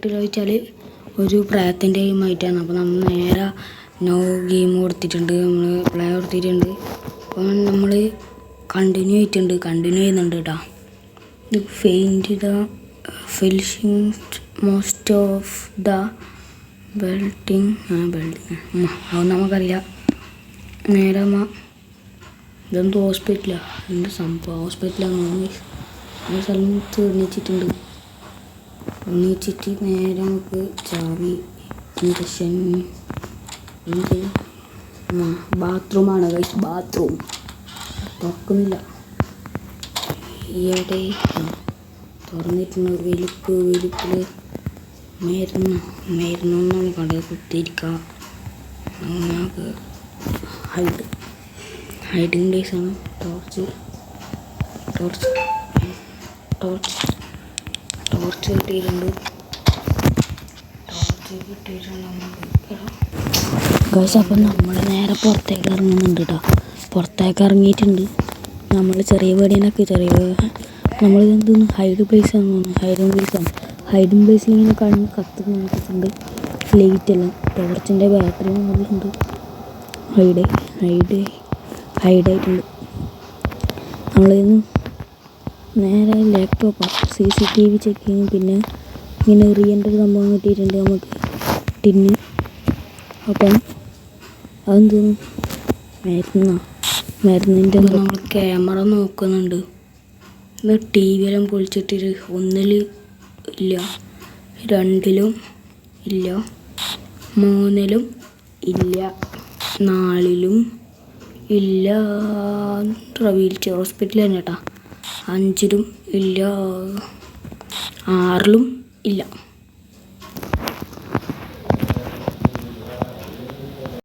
കിട്ടില്ല വെച്ചാൽ ഒരു പ്രായത്തിൻ്റെയുമായിട്ടാണ്. അപ്പോൾ നമ്മൾ നേരെ നോ ഗെയിം കൊടുത്തിട്ടുണ്ട്, നമ്മൾ പ്ലേ കൊടുത്തിട്ടുണ്ട്. അപ്പം നമ്മൾ കണ്ടിന്യൂ ചെയ്യുന്നുണ്ട് കേട്ടോ. ഇത് faint the finishing most of the building അത് നമുക്കറിയാം. നേരെ ഇതെന്ത് ഹോസ്പിറ്റലാണ്, എൻ്റെ സംഭവം ഹോസ്പിറ്റലാണ്. ആ സ്ഥലത്ത് എണീച്ചിട്ട് നേരെ നമുക്ക് ചാവി ഇഞ്ചക്ഷൻ ബാത്റൂമാണ്. ബാത്റൂം തുറക്കുന്നില്ല, ഈയിടെ തുറന്നിട്ടുണ്ട്. വെലുപ്പിൽ മരുന്നൊന്നും കടയിൽ കുത്തിയിരിക്കുക. നമുക്ക് ഹൈഡിങ് പ്ലേസാണ്. ടോർച്ച് കിട്ടിയിട്ടുണ്ട്. ഗൈസ്, അപ്പം നമ്മൾ നേരെ പുറത്തേക്ക് ഇറങ്ങുന്നുണ്ട് കേട്ടോ. പുറത്തേക്ക് ഇറങ്ങിയിട്ടുണ്ട്. നമ്മൾ ചെറിയ നമ്മൾ എന്തൊന്നും ഹൈഡ് പ്ലേസാണെന്ന് തോന്നുന്നു. ഹൈഡിങ് പ്ലേസിൽ ഇങ്ങനെ കണ്ണ് കത്തുന്നുണ്ട്. ലൈറ്റെല്ലാം ടോർച്ചിൻ്റെ ബാറ്ററി മുകളിലുണ്ട്. ഹൈഡായിട്ടുണ്ട്. നമ്മളിന്ന് നേരെ ലാപ്ടോപ്പാണ്. CCTV ചെക്ക് ചെയ്യും. പിന്നെ ഇങ്ങനെ എറിയേണ്ട ഒരു സംഭവം കിട്ടിയിട്ടുണ്ട് നമുക്ക്, ടിന്ന്. അപ്പം അതെന്തോന്നു മരുന്നിൻ്റെ നമ്മൾ ക്യാമറ നോക്കുന്നുണ്ട്. ഇത് TV എല്ലാം പൊളിച്ചിട്ടിട്ട് 1 ഇല്ല, 2 ഇല്ല, 3 ഇല്ല, 4 ഇല്ല. വീൽ ചെയർ ഹോസ്പിറ്റൽ തന്നെ കേട്ടോ. 5 ഇല്ല, 6 ഇല്ല.